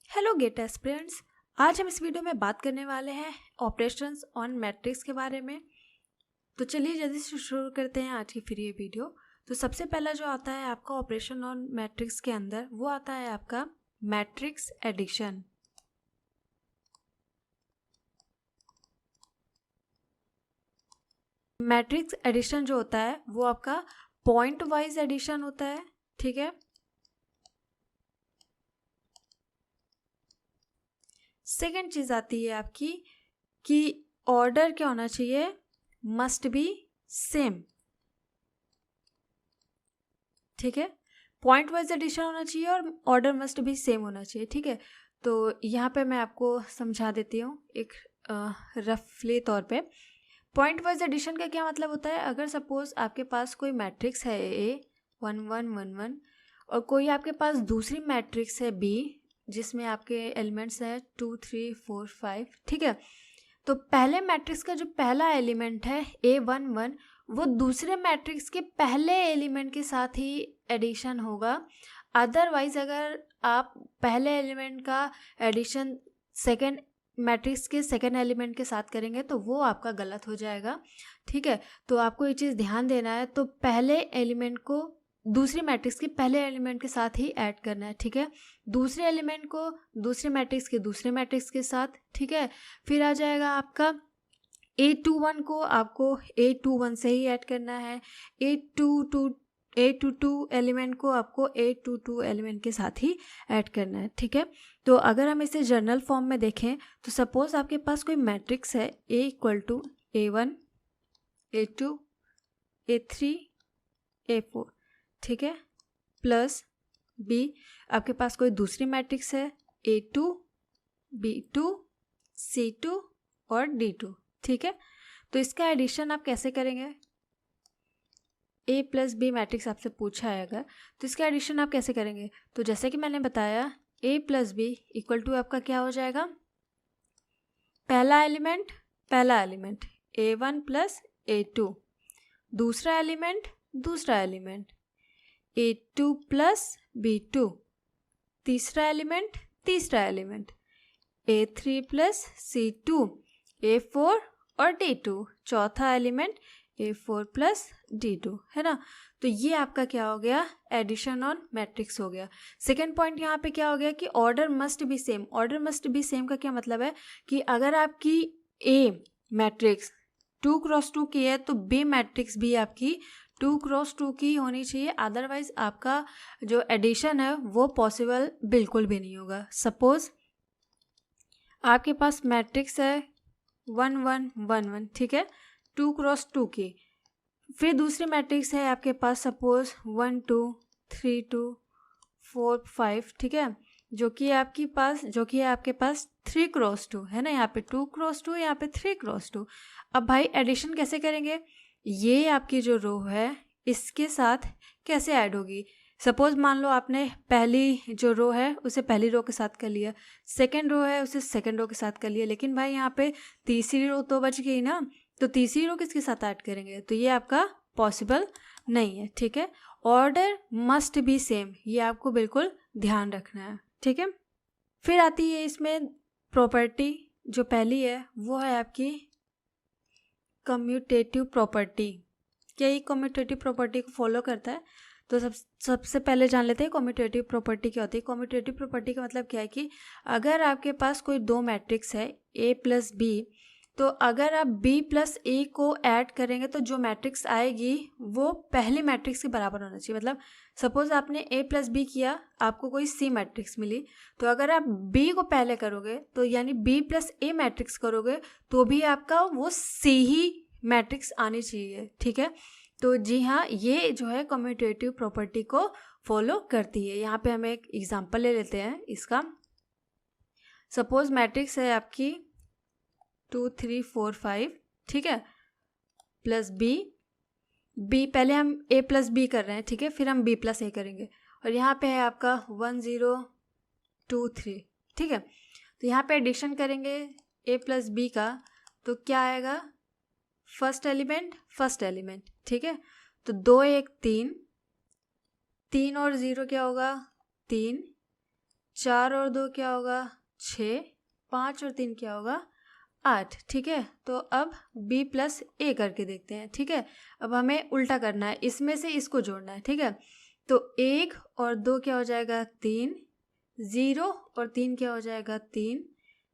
Hello gate aspirants. आज हम इस वीडियो में बात करने वाले हैं ऑपरेशंस ऑन मैट्रिक्स के बारे में। तो चलिए जल्दी से शुरू करते हैं आज की फिर ये वीडियो। तो सबसे पहला जो आता है आपका ऑपरेशन ऑन मैट्रिक्स के अंदर वो आता है आपका मैट्रिक्स एडिशन। मैट्रिक्स एडिशन जो होता है वो आपका पॉइंट वाइज एडिशन होता है, ठीक है। सेकेंड चीज आती है आपकी कि ऑर्डर क्या होना चाहिए, मस्ट बी सेम, ठीक है। पॉइंट वाइज एडिशन होना चाहिए और ऑर्डर मस्ट बी सेम होना चाहिए, ठीक है। तो यहाँ पे मैं आपको समझा देती हूँ एक रफली तौर पे। पॉइंट वाइज एडिशन का क्या मतलब होता है, अगर सपोज आपके पास कोई मैट्रिक्स है ए 1 1 1 1 और कोई आपके पास दूसरी मैट्रिक्स है बी जिसमें आपके एलिमेंट्स है 2 3 4 5, ठीक है। तो पहले मैट्रिक्स का जो पहला एलिमेंट है A11 वो दूसरे मैट्रिक्स के पहले एलिमेंट के साथ ही एडिशन होगा। अदरवाइज अगर आप पहले एलिमेंट का एडिशन सेकेंड मैट्रिक्स के सेकेंड एलिमेंट के साथ करेंगे तो वो आपका गलत हो जाएगा, ठीक है। तो आपको ये चीज़ ध्यान देना है। तो पहले एलिमेंट को दूसरी मैट्रिक्स के पहले एलिमेंट के साथ ही ऐड करना है, ठीक है। दूसरे एलिमेंट को दूसरे मैट्रिक्स के दूसरे मैट्रिक्स के साथ, ठीक है। फिर आ जाएगा आपका A21 को आपको A21 से ही ऐड करना है। A22 एलिमेंट को आपको A22 एलिमेंट के साथ ही ऐड करना है, ठीक है। तो अगर हम इसे जर्नल फॉर्म में देखें तो सपोज आपके पास कोई मैट्रिक्स है A equal to A1 A2 A3 A4, ठीक है, प्लस B आपके पास कोई दूसरी मैट्रिक्स है A2 B2 C2 और D2, ठीक है। तो इसका एडिशन आप कैसे करेंगे, A प्लस बी मैट्रिक्स आपसे पूछा है अगर, तो इसका एडिशन आप कैसे करेंगे। तो जैसे कि मैंने बताया A plus B equal to आपका क्या हो जाएगा, पहला एलिमेंट A1 प्लस A2, दूसरा एलिमेंट A2 प्लस B2, तीसरा element A3 plus C2, A4 और D2, चौथा एलिमेंट A4 प्लस D2, है ना। तो ये आपका क्या हो गया, एडिशन ऑन मैट्रिक्स हो गया। सेकेंड पॉइंट यहाँ पे क्या हो गया कि order must be same. Order must be same का क्या मतलब है कि अगर आपकी A मैट्रिक्स 2x2 की है तो B मैट्रिक्स भी आपकी 2x2 की होनी चाहिए, अदरवाइज आपका जो एडिशन है वो पॉसिबल बिल्कुल भी नहीं होगा। सपोज आपके पास मैट्रिक्स है 1 1 1 1, ठीक है, 2x2 की। फिर दूसरी मैट्रिक्स है आपके पास सपोज 1 2 3 2 4 5, ठीक है, जो कि आपके पास 3x2 है ना। यहाँ पे 2x2, यहाँ पे 3x2। अब भाई एडिशन कैसे करेंगे, ये आपकी जो रो है इसके साथ कैसे ऐड होगी। सपोज मान लो आपने पहली जो रो है उसे पहली रो के साथ कर लिया, सेकेंड रो है उसे सेकेंड रो के साथ कर लिया, लेकिन भाई यहाँ पे तीसरी रो तो बच गई ना, तो तीसरी रो किसके साथ ऐड करेंगे, तो ये आपका पॉसिबल नहीं है, ठीक है। ऑर्डर मस्ट बी सेम, ये आपको बिल्कुल ध्यान रखना है, ठीक है। फिर आती है इसमें प्रॉपर्टी, जो पहली है वो है आपकी कम्यूटेटिव प्रॉपर्टी। क्या ये कम्यूटेटिव प्रॉपर्टी को फॉलो करता है, तो सबसे पहले जान लेते हैं कम्यूटेटिव प्रॉपर्टी क्या होती है। कम्यूटेटिव प्रॉपर्टी का मतलब क्या है कि अगर आपके पास कोई दो मैट्रिक्स है A प्लस बी, तो अगर आप B प्लस A को ऐड करेंगे तो जो मैट्रिक्स आएगी वो पहले मैट्रिक्स के बराबर होना चाहिए। मतलब सपोज आपने A प्लस बी किया, आपको कोई C मैट्रिक्स मिली, तो अगर आप B को पहले करोगे तो यानी B प्लस A मैट्रिक्स करोगे तो भी आपका वो C ही मैट्रिक्स आनी चाहिए, ठीक है। तो जी हाँ, ये जो है कम्यूटेटिव प्रॉपर्टी को फॉलो करती है। यहाँ पे हम एक एग्जांपल ले लेते हैं इसका। सपोज मैट्रिक्स है आपकी 2 3 4 5, ठीक है, प्लस बी पहले हम A प्लस बी कर रहे हैं, ठीक है, फिर हम B प्लस A करेंगे, और यहाँ पे है आपका 1 0 2 3, ठीक है। तो यहाँ पे एडिशन करेंगे A प्लस बी का, तो क्या आएगा, फर्स्ट एलिमेंट, ठीक है। तो 2 1 3 और 0 क्या होगा 3, 4 और 2 क्या होगा 6, 5 और 3 क्या होगा 8। ठीक है, तो अब b प्लस ए करके देखते हैं। ठीक है, अब हमें उल्टा करना है, इसमें से इसको जोड़ना है। ठीक है, तो 1 और 2 क्या हो जाएगा 3, 0 और 3 क्या हो जाएगा 3,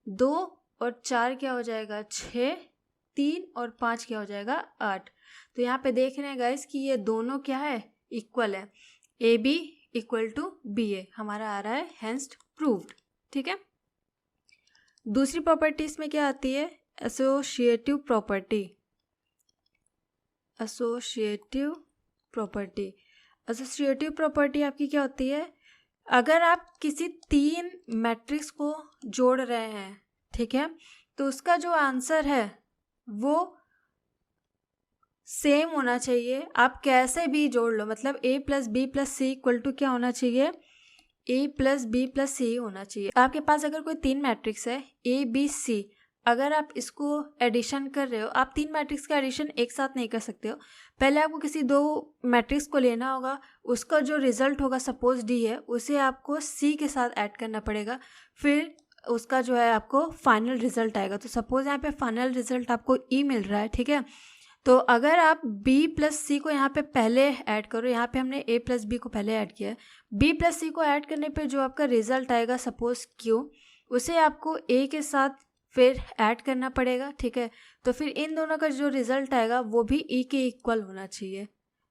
2 और 4 क्या हो जाएगा 6, 3 और 5 क्या हो जाएगा 8। तो यहाँ पे देख रहे हैं गाइस कि ये दोनों क्या है इक्वल है, A B equal to B A हमारा आ रहा है, हेंस प्रूव्ड। ठीक है, दूसरी प्रॉपर्टीज में क्या आती है associative property. Associative property, associative property आपकी क्या होती है, अगर आप किसी 3 मैट्रिक्स को जोड़ रहे हैं, ठीक है, तो उसका जो आंसर है वो सेम होना चाहिए। आप कैसे भी जोड़ लो, मतलब a plus B plus C equal to क्या होना चाहिए, a plus B plus C होना चाहिए। आपके पास अगर कोई 3 मैट्रिक्स है a b c, अगर आप इसको एडिशन कर रहे हो, आप 3 मैट्रिक्स का एडिशन एक साथ नहीं कर सकते हो। पहले आपको किसी 2 मैट्रिक्स को लेना होगा, उसका जो रिजल्ट होगा सपोज d है, उसे आपको c के साथ ऐड करना पड़ेगा, फिर उसका जो है आपको फाइनल रिजल्ट आएगा। तो सपोज यहाँ पे फाइनल रिजल्ट आपको e मिल रहा है। ठीक है, तो अगर आप b प्लस सी को यहाँ पे पहले ऐड करो, यहाँ पे हमने a प्लस बी को पहले ऐड किया है, b प्लस सी को ऐड करने पे जो आपका रिजल्ट आएगा सपोज q, उसे आपको a के साथ फिर ऐड करना पड़ेगा। ठीक है, तो फिर इन दोनों का जो रिजल्ट आएगा वो भी e के इक्वल होना चाहिए।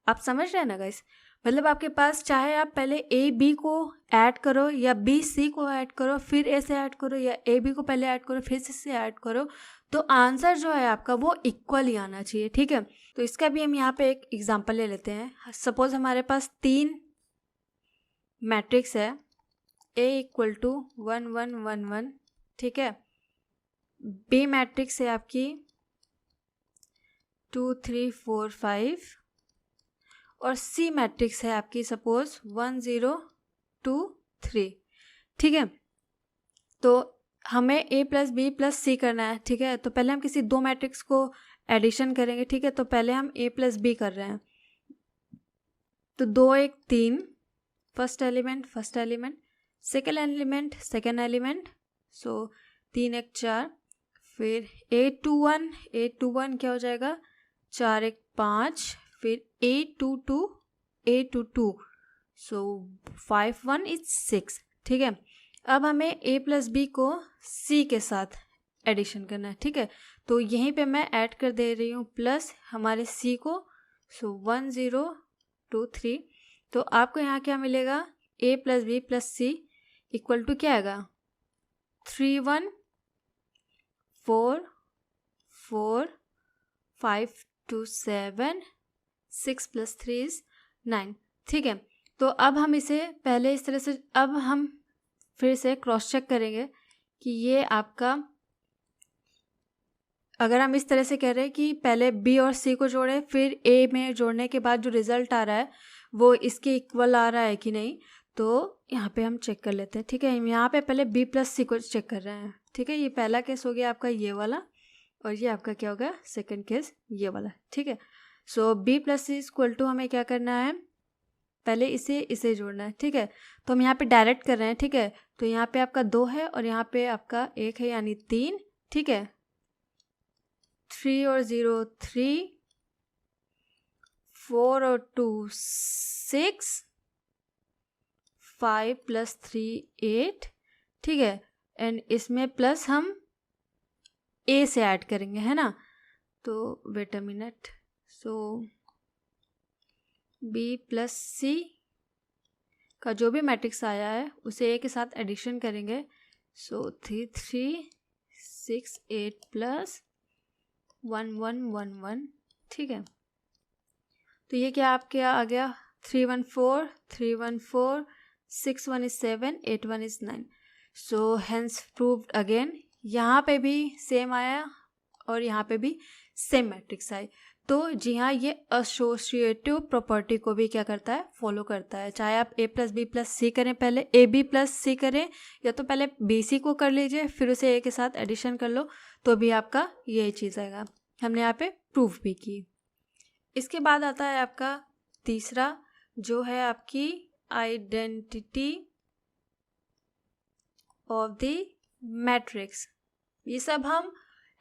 आप समझ रहे हैं ना गाइस, मतलब आपके पास चाहे आप पहले ए बी को ऐड करो या बी सी को ऐड करो फिर ए से ऐड करो, या ए बी को पहले ऐड करो फिर सी से ऐड करो, तो आंसर जो है आपका वो इक्वल ही आना चाहिए। ठीक है, तो इसका भी हम यहाँ पे एक एग्जांपल ले लेते हैं। सपोज हमारे पास 3 मैट्रिक्स है, ए इक्वल टू 1 1 1 1। ठीक है, बी मैट्रिक्स है आपकी 2 3 4 5, और सी मैट्रिक्स है आपकी सपोज 1 0 2 3। ठीक है, तो हमें a प्लस बी प्लस सी करना है। ठीक है, तो पहले हम किसी 2 मैट्रिक्स को एडिशन करेंगे। ठीक है, तो पहले हम a प्लस बी कर रहे हैं, तो 2 1 3, फर्स्ट एलिमेंट, सेकेंड एलिमेंट, सो 3 1 4, फिर 8 2 1 क्या हो जाएगा 4 1 5, फिर 8 2 2, सो 5 1 इज 6। ठीक है, अब हमें a प्लस बी को c के साथ एडिशन करना है। ठीक है, तो यहीं पे मैं ऐड कर दे रही हूँ प्लस हमारे c को, सो 1 0 2 3। तो आपको यहाँ क्या मिलेगा, a plus B plus C equal to क्या आएगा 3 1 4 4 5 2 7 6 प्लस 3 इज 9। ठीक है, तो अब हम इसे पहले इस तरह से, अब हम फिर से क्रॉस चेक करेंगे कि ये आपका, अगर हम इस तरह से कह रहे हैं कि पहले b और c को जोड़े फिर a में जोड़ने के बाद जो रिजल्ट आ रहा है वो इसके इक्वल आ रहा है कि नहीं, तो यहाँ पे हम चेक कर लेते हैं। ठीक है, हम यहाँ पे पहले b प्लस सी को चेक कर रहे हैं। ठीक है, ये पहला केस हो गया आपका ये वाला, और ये आपका क्या होगा सेकंड केस ये वाला। ठीक है, so b plus C equal to हमें क्या करना है, पहले इसे जोड़ना है। ठीक है, तो हम यहाँ पे डायरेक्ट कर रहे हैं। ठीक है, तो यहाँ पे आपका 2 है और यहाँ पे आपका 1 है, यानी 3। ठीक है, 3 और 0 3, 4 और 2 6, 5 प्लस 3 8। ठीक है, एंड इसमें प्लस हम a से ऐड करेंगे, है ना, तो wait a minute, so b plus C का जो भी मैट्रिक्स आया है उसे a के साथ एडिशन करेंगे, सो 3 3 6 8 प्लस 1 1 1 1। ठीक है, तो ये क्या आपके आ गया 3 1 4 3 1 4 6 1 is 7 8 1 is 9, so hence proved again. यहाँ पे भी सेम आया और यहाँ पे भी सेम मैट्रिक्स आई। तो जी हाँ, ये एसोसिएटिव प्रॉपर्टी को भी क्या करता है फॉलो करता है। चाहे आप a प्लस बी प्लस सी करें, पहले ए बी प्लस सी करें, या तो पहले बी सी को कर लीजिए फिर उसे a के साथ एडिशन कर लो, तो भी आपका यही चीज़ आएगा। हमने यहाँ पे प्रूफ भी की। इसके बाद आता है आपका तीसरा, जो है आपकी आइडेंटिटी ऑफ द मैट्रिक्स। ये सब हम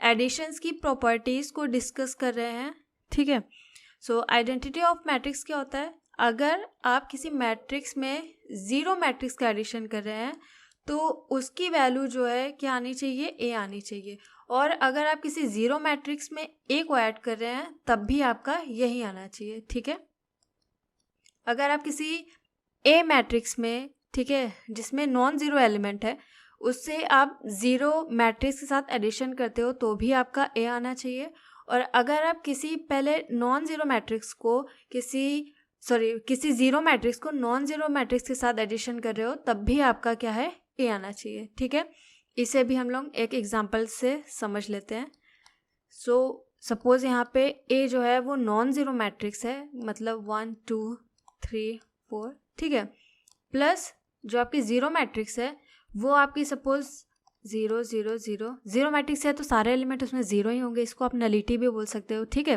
एडिशंस की प्रॉपर्टीज़ को डिस्कस कर रहे हैं, ठीक है। सो आइडेंटिटी ऑफ मैट्रिक्स क्या होता है, अगर आप किसी मैट्रिक्स में 0 मैट्रिक्स का एडिशन कर रहे हैं तो उसकी वैल्यू जो है क्या आनी चाहिए, ए आनी चाहिए। और अगर आप किसी 0 मैट्रिक्स में ए को ऐड कर रहे हैं तब भी आपका यही आना चाहिए, ठीक है। अगर आप किसी ए मैट्रिक्स में, ठीक है, जिसमें नॉन ज़ीरो एलिमेंट है, उससे आप 0 मैट्रिक्स के साथ एडिशन करते हो तो भी आपका ए आना चाहिए। और अगर आप किसी पहले नॉन ज़ीरो मैट्रिक्स को किसी 0 मैट्रिक्स को नॉन ज़ीरो मैट्रिक्स के साथ एडिशन कर रहे हो तब भी आपका क्या है, ए आना चाहिए, ठीक है। इसे भी हम लोग एक एग्जांपल से समझ लेते हैं। सपोज यहाँ पे ए जो है वो नॉन ज़ीरो मैट्रिक्स है, मतलब 1 2 3 4, ठीक है, प्लस जो आपकी 0 मैट्रिक्स है वो आपकी सपोज 0 0 0 0 मैट्रिक्स है तो सारे एलिमेंट उसमें 0 ही होंगे, इसको आप नलिटी भी बोल सकते हो, ठीक है।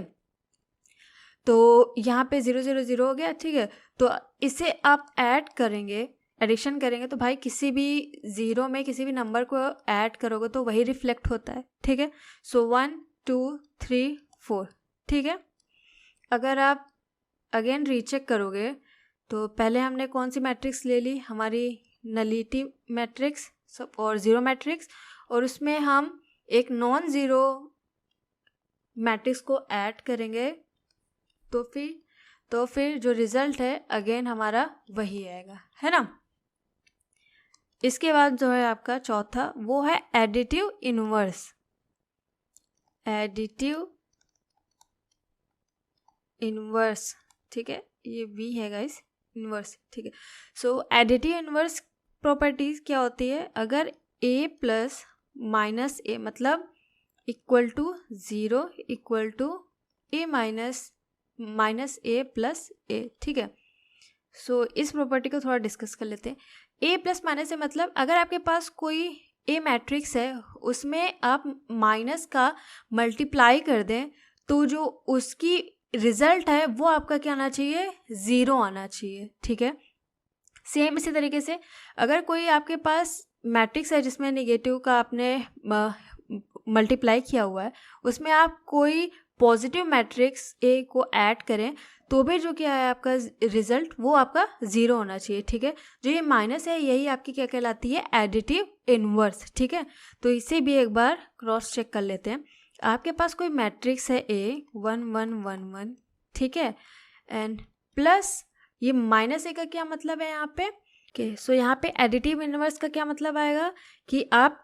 तो यहाँ पे 0 0 0 हो गया, ठीक है। तो इसे आप ऐड करेंगे, एडिशन करेंगे तो भाई किसी भी 0 में किसी भी नंबर को ऐड करोगे तो वही रिफ्लेक्ट होता है, ठीक है। सो 1 2 3 4, ठीक है। अगर आप अगेन रीचेक करोगे तो पहले हमने कौन सी मैट्रिक्स ले ली, हमारी नलिटी मैट्रिक्स और 0 मैट्रिक्स, और उसमें हम एक नॉन ज़ीरो मैट्रिक्स को ऐड करेंगे तो फिर जो रिजल्ट है अगेन हमारा वही आएगा, है ना। इसके बाद जो है आपका चौथा वो है एडिटिव इनवर्स। एडिटिव इनवर्स, ठीक है, ये वी है गाइस, इनवर्स, ठीक है। सो एडिटिव इनवर्स प्रॉपर्टीज क्या होती है, अगर ए प्लस माइनस ए मतलब equal to 0 equal to A minus A plus A, ठीक है। सो इस प्रॉपर्टी को थोड़ा डिस्कस कर लेते हैं। ए प्लस माइनस ए मतलब अगर आपके पास कोई ए मैट्रिक्स है उसमें आप माइनस का मल्टीप्लाई कर दें तो जो उसकी रिजल्ट है वो आपका क्या आना चाहिए, 0 आना चाहिए, ठीक है। सेम इसी तरीके से अगर कोई आपके पास मैट्रिक्स है जिसमें नेगेटिव का आपने मल्टीप्लाई किया हुआ है, उसमें आप कोई पॉजिटिव मैट्रिक्स ए को ऐड करें तो भी जो क्या है आपका रिजल्ट वो आपका 0 होना चाहिए, ठीक है। जो ये माइनस है यही आपकी क्या कहलाती है, एडिटिव इनवर्स, ठीक है। तो इसे भी एक बार क्रॉस चेक कर लेते हैं। आपके पास कोई मैट्रिक्स है ए 1 1 1 1, ठीक है, एंड प्लस ये माइनस ए का क्या मतलब है यहाँ पे, ओके। सो यहाँ पे एडिटिव इनवर्स का क्या मतलब आएगा कि आप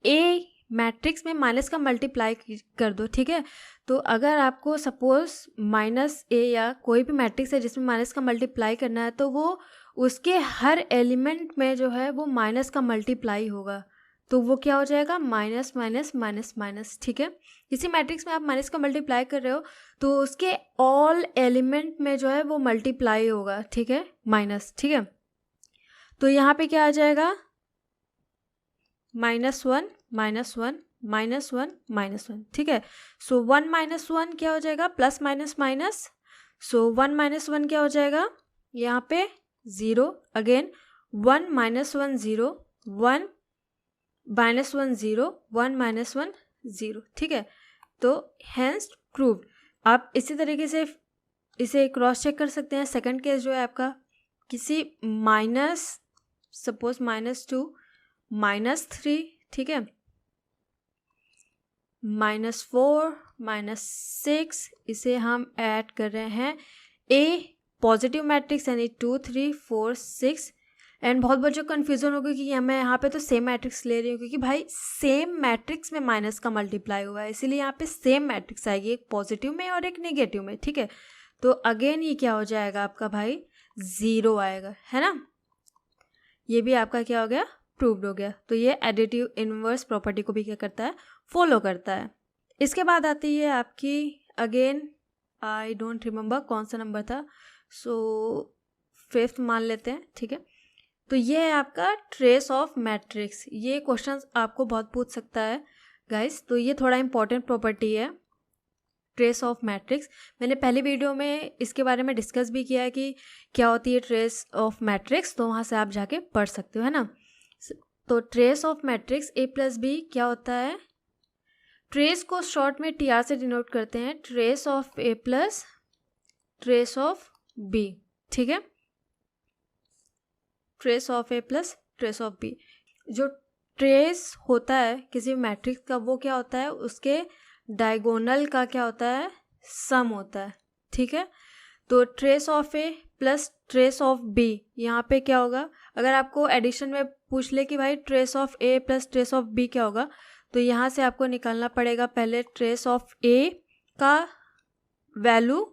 ए मैट्रिक्स में माइनस का मल्टीप्लाई कर दो, ठीक है। तो अगर आपको सपोज माइनस ए या कोई भी मैट्रिक्स है जिसमें माइनस का मल्टीप्लाई करना है तो वो उसके हर एलिमेंट में जो है वो माइनस का मल्टीप्लाई होगा, तो वो क्या हो जाएगा, माइनस माइनस माइनस माइनस, ठीक है। किसी मैट्रिक्स में आप माइनस का मल्टीप्लाई कर रहे हो तो उसके ऑल एलिमेंट में जो है वो मल्टीप्लाई होगा, ठीक है, माइनस, ठीक है। तो यहाँ पे क्या आ जाएगा, -1 -1 -1 -1, ठीक है। सो 1 - 1 क्या हो जाएगा, प्लस माइनस माइनस, सो 1 - 1 क्या हो जाएगा, यहाँ पे 0, अगेन 1 - 1 0 1 -1 0 1 -1 0, ठीक है। तो हैंस प्रूव्ड। आप इसी तरीके से इसे क्रॉस चेक कर सकते हैं। सेकंड केस जो है आपका किसी माइनस सपोज -2 -3, ठीक है, -4 -6, इसे हम ऐड कर रहे हैं ए पॉजिटिव मैट्रिक्स यानी 2 3 4 6। एंड बहुत बच्चों को कन्फ्यूजन होगी कि मैं यहाँ पे तो सेम मैट्रिक्स ले रही हूँ क्योंकि भाई सेम मैट्रिक्स में माइनस का मल्टीप्लाई हुआ है, इसीलिए यहाँ पे सेम मैट्रिक्स आएगी, एक पॉजिटिव में और एक नेगेटिव में, ठीक है। तो अगेन ये क्या हो जाएगा आपका भाई, 0 आएगा, है ना। ये भी आपका क्या हो गया, प्रूव्ड हो गया। तो ये एडिटिव इनवर्स प्रॉपर्टी को भी क्या करता है, फॉलो करता है। इसके बाद आती है आपकी अगेन, आई डोंट रिमेंबर कौन सा नंबर था, सो 5th मान लेते हैं, ठीक है। तो ये है आपका ट्रेस ऑफ मैट्रिक्स। ये क्वेश्चन आपको बहुत पूछ सकता है गाइस, तो ये थोड़ा इंपॉर्टेंट प्रॉपर्टी है ट्रेस ऑफ मैट्रिक्स। मैंने पहले वीडियो में इसके बारे में डिस्कस भी किया है कि क्या होती है ट्रेस ऑफ मैट्रिक्स, तो वहाँ से आप जाके पढ़ सकते हो, है ना। तो trace of matrix A plus B क्या होता है, ट्रेस को शॉर्ट में टी आर से डिनोट करते हैं, trace of A plus trace of B, ठीक है, trace of A plus trace of B. जो ट्रेस होता है किसी मैट्रिक्स का वो क्या होता है, उसके डायगोनल का क्या होता है, सम होता है, ठीक है। तो trace of A plus trace of B, यहाँ पे क्या होगा, अगर आपको एडिशन में पूछ ले कि भाई trace of A plus trace of B क्या होगा, तो यहाँ से आपको निकालना पड़ेगा पहले ट्रेस ऑफ ए का वैल्यू,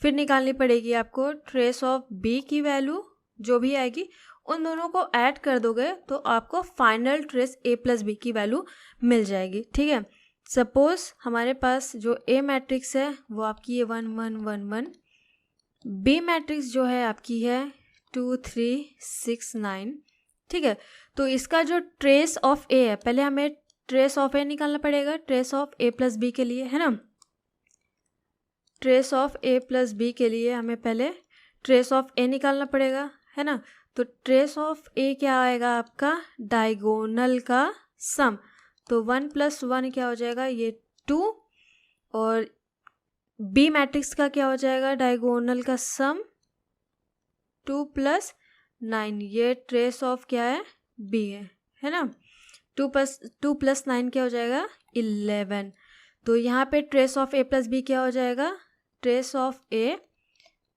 फिर निकालनी पड़ेगी आपको ट्रेस ऑफ बी की वैल्यू, जो भी आएगी उन दोनों को ऐड कर दोगे तो आपको फाइनल ट्रेस ए प्लस बी की वैल्यू मिल जाएगी, ठीक है। सपोज हमारे पास जो ए मैट्रिक्स है वो आपकी है 1 1 1 1, बी मैट्रिक्स जो है आपकी है 2 3 6 9, ठीक है। तो इसका जो ट्रेस ऑफ ए है, पहले हमें ट्रेस ऑफ ए निकालना पड़ेगा, trace of A plus B के लिए, है ना। Trace of A plus B के लिए हमें पहले ट्रेस ऑफ ए निकालना पड़ेगा, है ना। तो ट्रेस ऑफ ए क्या आएगा आपका, डायगोनल का सम, तो 1 + 1 क्या हो जाएगा, ये 2, और बी मैट्रिक्स का क्या हो जाएगा, डायगोनल का सम 2 + 9, ये ट्रेस ऑफ क्या है, बी है ना। 2 + 9 क्या हो जाएगा, 11। तो यहाँ पे trace of A plus B क्या हो जाएगा, trace of A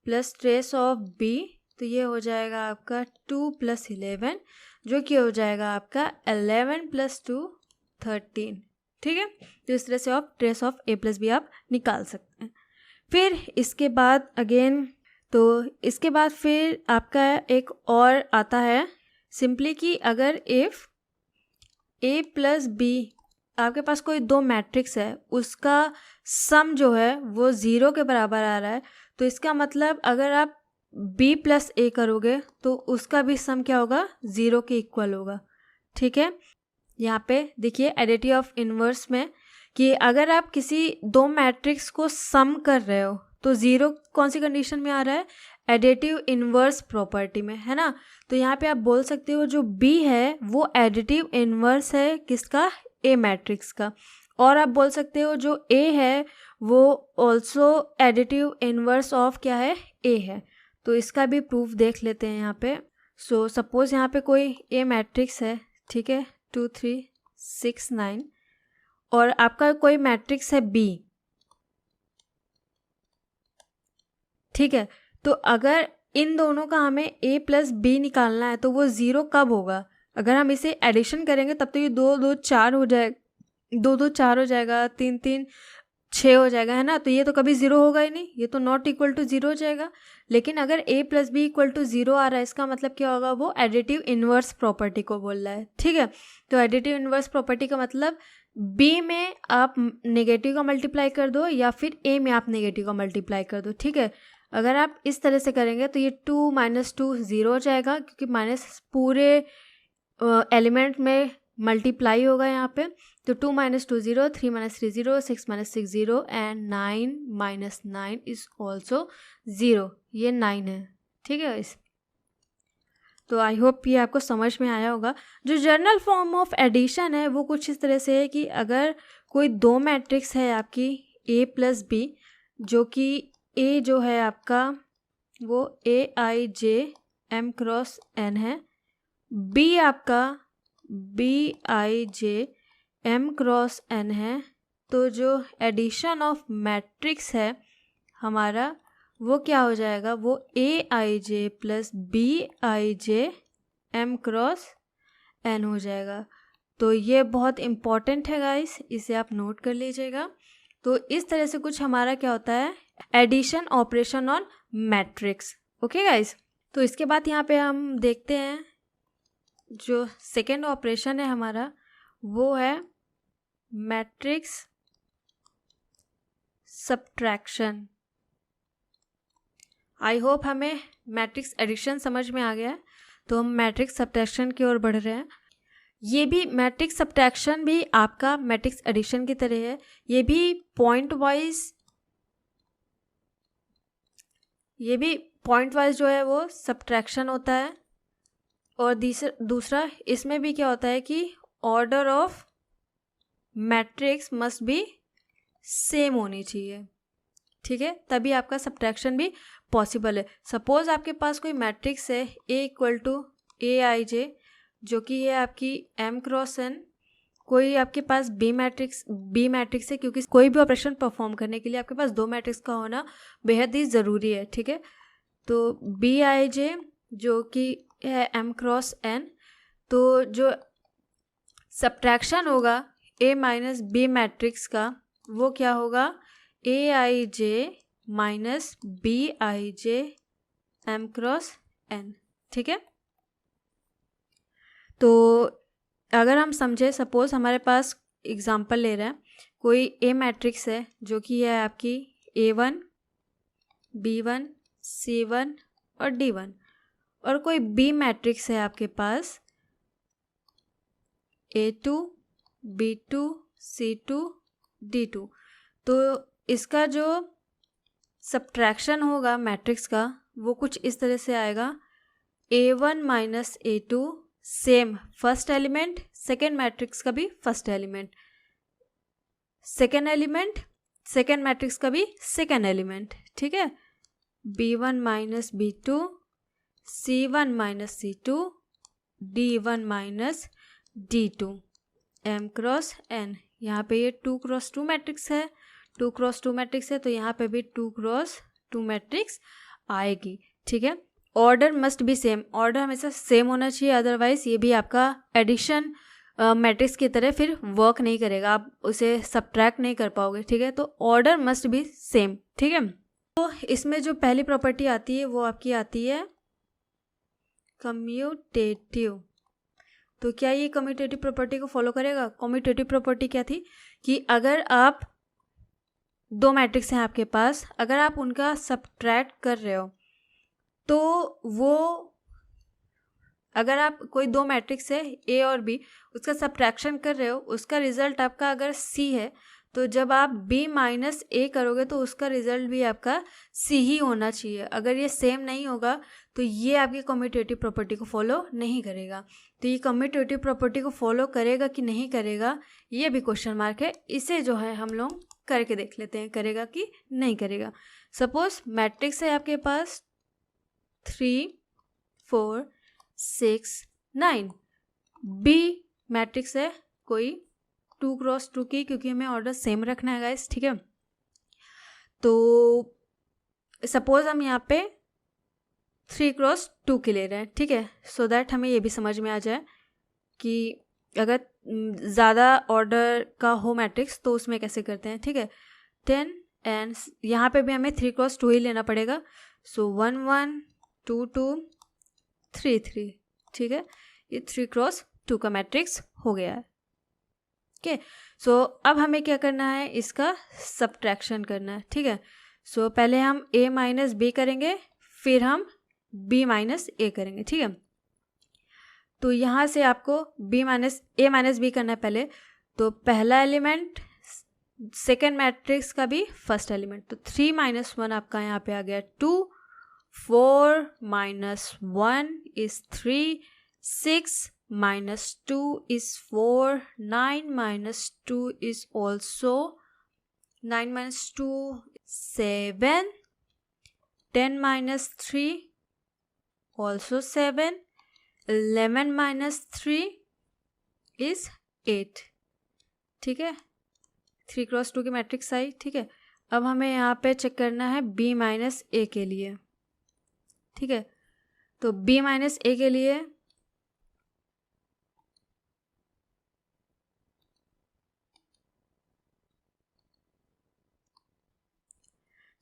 plus trace of B, तो ये हो जाएगा आपका 2 + 11, जो कि हो जाएगा आपका 11 + 2 13, ठीक है। तो इस तरह से आप trace of A plus B आप निकाल सकते हैं। फिर इसके बाद अगेन, तो इसके बाद फिर आपका एक और आता है सिंपली कि अगर इफ़ ए प्लस बी, आपके पास कोई दो मैट्रिक्स है, उसका सम जो है वो 0 के बराबर आ रहा है, तो इसका मतलब अगर आप b + a करोगे तो उसका भी सम क्या होगा, 0 के इक्वल होगा, ठीक है। यहाँ पे देखिए एडिटिव ऑफ इन्वर्स में कि अगर आप किसी दो मैट्रिक्स को सम कर रहे हो तो 0 कौन सी कंडीशन में आ रहा है, एडिटिव इन्वर्स प्रॉपर्टी में, है ना। तो यहाँ पे आप बोल सकते हो जो b है वो एडिटिव इन्वर्स है किसका, a मैट्रिक्स का, और आप बोल सकते हो जो a है वो ऑल्सो एडिटिव इन्वर्स ऑफ क्या है, a है। तो इसका भी प्रूफ देख लेते हैं यहाँ पे। सो सपोज यहाँ पे कोई a मैट्रिक्स है, ठीक है, 2 3 6 9, और आपका कोई मैट्रिक्स है b, ठीक है। तो अगर इन दोनों का हमें a + b निकालना है तो वो 0 कब होगा, अगर हम इसे एडिशन करेंगे तब तो ये 2 2 4 हो जाएगा, 2 2 4 हो जाएगा, 3 3 6 हो जाएगा, है ना। तो ये तो कभी 0 होगा ही नहीं, ये तो नॉट इक्वल टू 0 हो जाएगा। लेकिन अगर a + b = 0 आ रहा है, इसका मतलब क्या होगा, वो एडिटिव इन्वर्स प्रॉपर्टी को बोल रहा है, ठीक है। तो एडिटिव इन्वर्स प्रॉपर्टी का मतलब b में आप नेगेटिव का मल्टीप्लाई कर दो या फिर a में आप नेगेटिव का मल्टीप्लाई कर दो, ठीक है। अगर आप इस तरह से करेंगे तो ये 2 - 2 0 हो जाएगा, क्योंकि माइनस पूरे एलिमेंट में मल्टीप्लाई होगा यहाँ पे। तो 2 - 2 0, 3 - 3 0, 6 - 6 0, एंड 9 - 9 इज ऑल्सो 0, ये 9 है, ठीक है गाइस। तो आई होप ये आपको समझ में आया होगा। जो जनरल फॉर्म ऑफ एडिशन है वो कुछ इस तरह से है कि अगर कोई दो मैट्रिक्स है आपकी a + b, जो कि a जो है आपका वो aij m × n है, b आपका bij m × n है, तो जो एडिशन ऑफ मैट्रिक्स है हमारा वो क्या हो जाएगा, वो aij + bij m × n हो जाएगा। तो ये बहुत इम्पॉर्टेंट है गाइस, इसे आप नोट कर लीजिएगा। तो इस तरह से कुछ हमारा क्या होता है, addition operation on matrix, okay guys. तो इसके बाद यहाँ पे हम देखते हैं जो सेकेंड ऑपरेशन है हमारा, वो है मैट्रिक्स सब्ट्रैक्शन। आई होप हमें मैट्रिक्स एडिशन समझ में आ गया है, तो हम मैट्रिक्स सब्ट्रैक्शन की ओर बढ़ रहे हैं। ये भी मैट्रिक्स सब्ट्रैक्शन भी आपका मैट्रिक्स एडिशन की तरह है, ये भी पॉइंट वाइज जो है वो सब्ट्रैक्शन होता है, और दूसरा इसमें भी क्या होता है कि order of matrix must be same होनी चाहिए, ठीक है, तभी आपका सब्ट्रैक्शन भी पॉसिबल है। सपोज आपके पास कोई मैट्रिक्स है ए इक्वल टू ए आई जे, जो कि है आपकी m क्रॉस n। कोई आपके पास बी मैट्रिक्स है, क्योंकि कोई भी ऑपरेशन परफॉर्म करने के लिए आपके पास दो मैट्रिक्स का होना बेहद ही ज़रूरी है, ठीक है। तो बी आई जे जो कि है m क्रॉस n, तो जो सब्ट्रैक्शन होगा a माइनस बी मैट्रिक्स का वो क्या होगा, A I J minus B I J M cross n, ठीक है। तो अगर हम समझे, सपोज हमारे पास एग्जांपल ले रहे हैं, कोई ए मैट्रिक्स है जो कि है आपकी A1, B1, C1 और D1, और कोई बी मैट्रिक्स है आपके पास A2, B2, C2, D2। तो इसका जो सब्ट्रैक्शन होगा मैट्रिक्स का वो कुछ इस तरह से आएगा, A1 minus A2 same first element, second matrix का भी first element, second element second matrix का भी सेकेंड एलिमेंट, ठीक है। B1 minus B2, C1 minus C2, D1 minus D2, m cross n। यहाँ पे ये 2 क्रॉस 2 मैट्रिक्स है, 2 क्रॉस 2 मैट्रिक्स है, तो यहाँ पे भी 2 क्रॉस 2 मैट्रिक्स आएगी, ठीक है। Order must be same, order हमेशा सेम होना चाहिए, अदरवाइज ये भी आपका एडिशन मैट्रिक्स की तरह फिर वर्क नहीं करेगा, आप उसे सब्ट्रैक्ट नहीं कर पाओगे, ठीक है। तो ऑर्डर मस्ट बी सेम, ठीक है। तो इसमें जो पहली प्रॉपर्टी आती है वो आपकी आती है कम्यूटेटिव। तो क्या ये कम्यूटेटिव प्रॉपर्टी को फॉलो करेगा? कम्यूटेटिव प्रॉपर्टी क्या थी कि अगर आप दो मैट्रिक्स हैं आपके पास, अगर आप उनका सब्ट्रैक्ट कर रहे हो तो वो, अगर आप कोई दो मैट्रिक्स है ए और बी, उसका सब्ट्रैक्शन कर रहे हो, उसका रिजल्ट आपका अगर सी है, तो जब आप बी माइनस ए करोगे तो उसका रिजल्ट भी आपका सी ही होना चाहिए। अगर ये सेम नहीं होगा तो ये आपकी कम्यूटेटिव प्रॉपर्टी को फॉलो नहीं करेगा। तो ये कम्यूटेटिव प्रॉपर्टी को फॉलो करेगा कि नहीं करेगा, ये भी क्वेश्चन मार्क है। इसे जो है हम लोग करके देख लेते हैं, करेगा कि नहीं करेगा। सपोज मैट्रिक्स है आपके पास 3, 4, 6, 9, बी मैट्रिक्स है कोई 2 क्रॉस 2 की, क्योंकि हमें ऑर्डर सेम रखना है गाइस, ठीक है। तो सपोज हम यहाँ पे 3 क्रॉस 2 की ले रहे हैं, ठीक है, सो दैट हमें ये भी समझ में आ जाए कि अगर ज़्यादा ऑर्डर का हो मैट्रिक्स तो उसमें कैसे करते हैं, ठीक है। 10 एंड यहाँ पे भी हमें 3 क्रॉस 2 ही लेना पड़ेगा। सो 1, 1, 2, 2, 3, 3, ठीक है। ये 3 क्रॉस 2 का मैट्रिक्स हो गया है, ओके। सो अब हमें क्या करना है, इसका सब्ट्रैक्शन करना है, ठीक है। सो पहले हम a माइनस बी करेंगे, फिर हम b माइनस ए करेंगे, ठीक है। तो यहाँ से आपको b माइनस ए माइनस बी करना है पहले। तो पहला एलिमेंट सेकेंड मैट्रिक्स का भी फर्स्ट एलिमेंट, तो 3 माइनस 1 आपका यहाँ पे आ गया 2, 4 minus 1 is 3, 6 minus 2 is 4, 9 minus 2 is also 9 minus 2 7, 10 minus 3 also 7, 11 minus 3 is 8, ठीक है। 3 क्रॉस 2 की मैट्रिक्स आई, ठीक है। अब हमें यहाँ पे चेक करना है b माइनस ए के लिए, ठीक है। तो b माइनस ए के लिए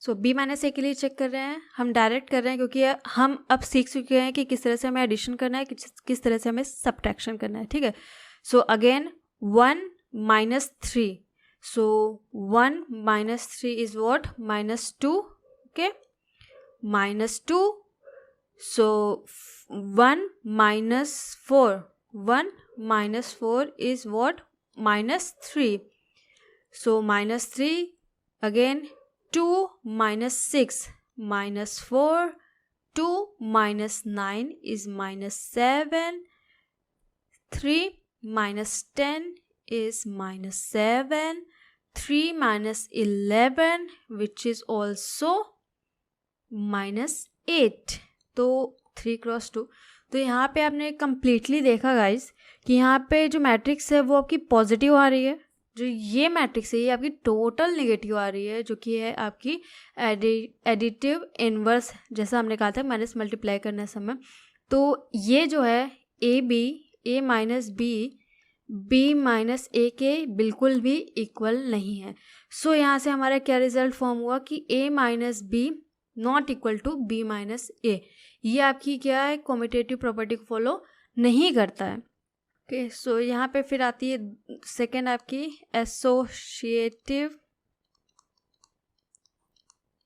b माइनस ए के लिए चेक कर रहे हैं, हम डायरेक्ट कर रहे हैं क्योंकि हम अब सीख चुके हैं कि किस तरह से हमें एडिशन करना है, किस तरह से हमें सब्ट्रैक्शन करना है, ठीक है। So again 1 minus 3, so 1 minus 3 is what, minus 2, okay, minus 2। So 1 minus 4, 1 minus 4 is what, minus 3। So minus 3 again 2 minus 6 minus 4, 2 minus 9 is minus 7. 3 minus 10 is minus 7. 3 minus 11 which is also minus 8. तो 3 cross 2. तो यहाँ पे आपने completely देखा guys कि यहाँ पे जो मैट्रिक्स है वो आपकी पॉजिटिव आ रही है, जो ये मैट्रिक्स है ये आपकी टोटल नेगेटिव आ रही है, जो कि है आपकी एडिटिव इनवर्स, जैसा हमने कहा था माइनस मल्टीप्लाई करने समय. तो ये जो है ए माइनस बी माइनस ए के बिल्कुल भी इक्वल नहीं है. सो यहाँ से हमारा क्या रिजल्ट फॉर्म हुआ कि A minus B not equal to B minus A. ये आपकी क्या है, कॉम्यूटेटिव प्रॉपर्टी को फॉलो नहीं करता है. ओके, सो यहाँ पे फिर आती है सेकेंड आपकी एसोसिएटिव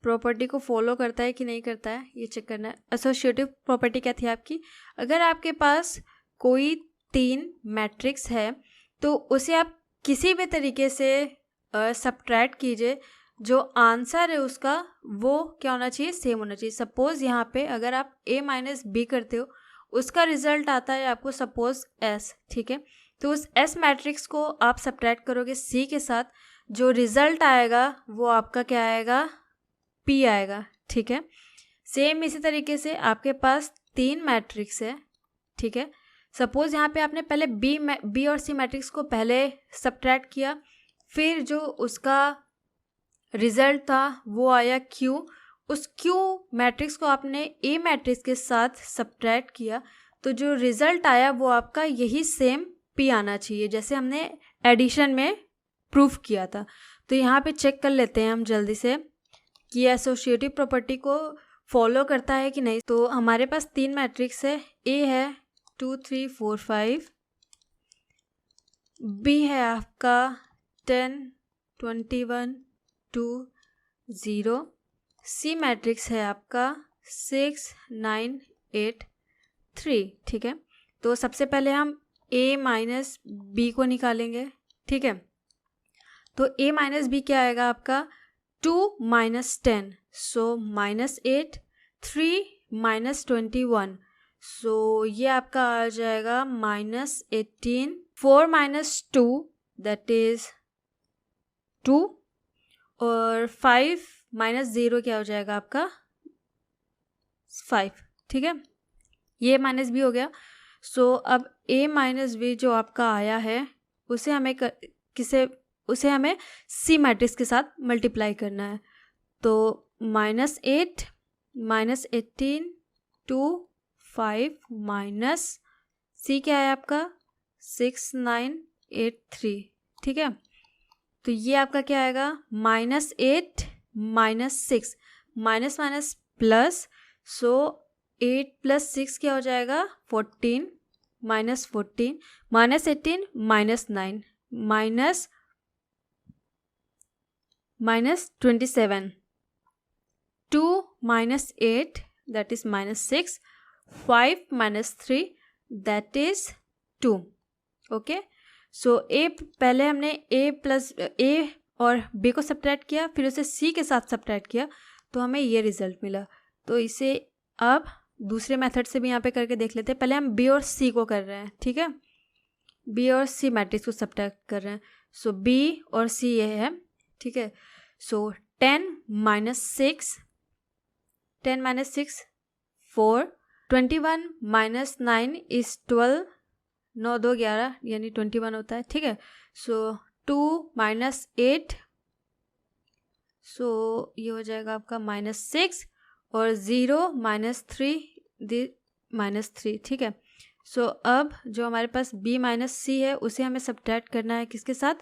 प्रॉपर्टी को फॉलो करता है कि नहीं करता है, ये चेक करना है. एसोसिएटिव प्रॉपर्टी क्या थी आपकी, अगर आपके पास कोई 3 मैट्रिक्स है तो उसे आप किसी भी तरीके से सब्ट्रैक्ट कीजिए, जो आंसर है उसका वो क्या होना चाहिए, सेम होना चाहिए. सपोज यहाँ पे अगर आप a माइनस बी करते हो, उसका रिजल्ट आता है आपको सपोज s. ठीक है, तो उस s मैट्रिक्स को आप सब्ट्रैक्ट करोगे c के साथ, जो रिजल्ट आएगा वो आपका क्या आएगा, p आएगा. ठीक है, सेम इसी तरीके से आपके पास 3 मैट्रिक्स है. ठीक है, सपोज यहाँ पे आपने पहले बी और सी मैट्रिक्स को पहले सब्ट्रैक्ट किया, फिर जो उसका रिजल्ट था वो आया Q. उस Q मैट्रिक्स को आपने A मैट्रिक्स के साथ सब्ट्रैक्ट किया, तो जो रिजल्ट आया वो आपका यही सेम P आना चाहिए, जैसे हमने एडिशन में प्रूफ किया था. तो यहाँ पे चेक कर लेते हैं हम जल्दी से कि एसोसिएटिव प्रॉपर्टी को फॉलो करता है कि नहीं. तो हमारे पास 3 मैट्रिक्स है, A है 2 3 4 5, B है आपका 10 21 2 0, सी मैट्रिक्स है आपका 6 9 8 3. ठीक है, तो सबसे पहले हम a माइनस बी को निकालेंगे. ठीक है, तो a माइनस बी क्या आएगा आपका 2 माइनस 10, सो माइनस 8. 3 माइनस 21, सो ये आपका आ जाएगा माइनस 18. 4 माइनस 2 दैट इज 2, और 5 माइनस 0 क्या हो जाएगा आपका 5. ठीक है, ये माइनस बी हो गया. सो अब a माइनस बी जो आपका आया है उसे हमें सी मैट्रिक्स के साथ मल्टीप्लाई करना है. तो माइनस 8 माइनस 18 2 5 माइनस सी क्या है आपका 6 9 8 3. ठीक है, तो ये आपका क्या आएगा minus 8 minus 6, minus minus plus, so 8 plus 6 क्या हो जाएगा 14, minus 14 minus 18 minus 9 minus 27. 2 minus 8 that is minus 6. 5 minus 3 that is 2. Okay, so A पहले हमने ए और बी को सब्ट्रैक्ट किया, फिर उसे सी के साथ सब्ट्रैक्ट किया, तो हमें ये रिजल्ट मिला. तो इसे अब दूसरे मेथड से भी यहाँ पे करके देख लेते हैं. पहले हम बी और सी को कर रहे हैं. ठीक है, बी और सी मैट्रिक्स को सब्ट्रैक्ट कर रहे हैं. सो बी और सी ये है. ठीक है, सो 10 माइनस 6 10 माइनस 6 4. 21 माइनस 9 इज 12, 9 2 11 यानी 21 होता है. ठीक है, सो 2 माइनस 8, सो ये हो जाएगा आपका माइनस 6, और 0 माइनस 3 माइनस 3. ठीक है, सो अब जो हमारे पास b माइनस सी है उसे हमें सब्ट्रैक्ट करना है किसके साथ,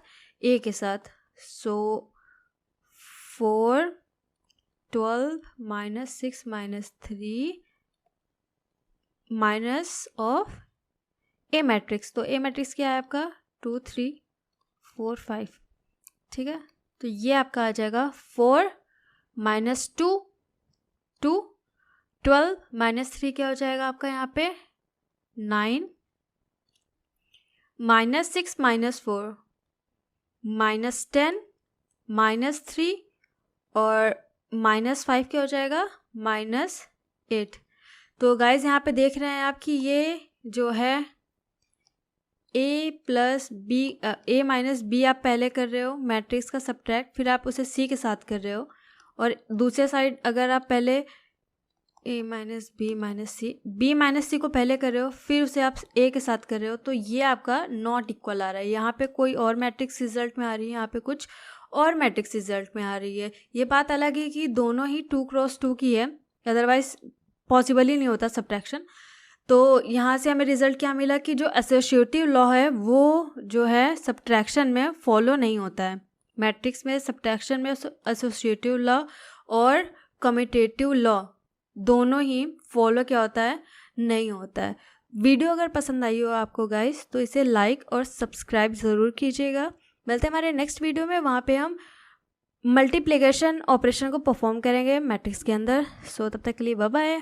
a के साथ. सो 4 12 minus 6 minus 3 minus of A matrix. तो ए मैट्रिक्स क्या है आपका 2 3 4 5. ठीक है, तो ये आपका आ जाएगा 4 माइनस 2 2, 12 माइनस 3 क्या हो जाएगा आपका यहाँ पे 9, माइनस 6 माइनस 4 माइनस 10 माइनस 3, और माइनस 5 क्या हो जाएगा माइनस 8. तो गाइज यहाँ पे देख रहे हैं आप कि ये जो है a plus B, a minus B आप पहले कर रहे हो मैट्रिक्स का सब्ट्रैक्ट, फिर आप उसे c के साथ कर रहे हो, और दूसरे साइड अगर आप पहले a minus B minus C, B minus C को पहले कर रहे हो फिर उसे आप a के साथ कर रहे हो, तो ये आपका नॉट इक्वल आ रहा है। यहाँ पे कोई और मैट्रिक्स रिजल्ट में आ रही है, यहाँ पे कुछ और मैट्रिक्स रिजल्ट में आ रही है। ये बात अलग है कि दोनों ही 2x2 की है, अदरवाइज पॉसिबल ही नहीं होता सब्ट्रैक्शन। तो यहाँ से हमें रिजल्ट क्या मिला कि जो एसोसिएटिव लॉ है वो जो है सब्ट्रैक्शन में फॉलो नहीं होता है। मैट्रिक्स में सब्ट्रैक्शन में एसोसिएटिव लॉ और कम्यूटेटिव लॉ दोनों ही फॉलो क्या होता है, नहीं होता है। वीडियो अगर पसंद आई हो आपको गाइस तो इसे लाइक और सब्सक्राइब ज़रूर कीजिएगा। मिलते हैं हमारे नेक्स्ट वीडियो में, वहाँ पे हम मल्टीप्लिकेशन ऑपरेशन को परफॉर्म करेंगे मैट्रिक्स के अंदर। सो तब तक के लिए बाय बाय।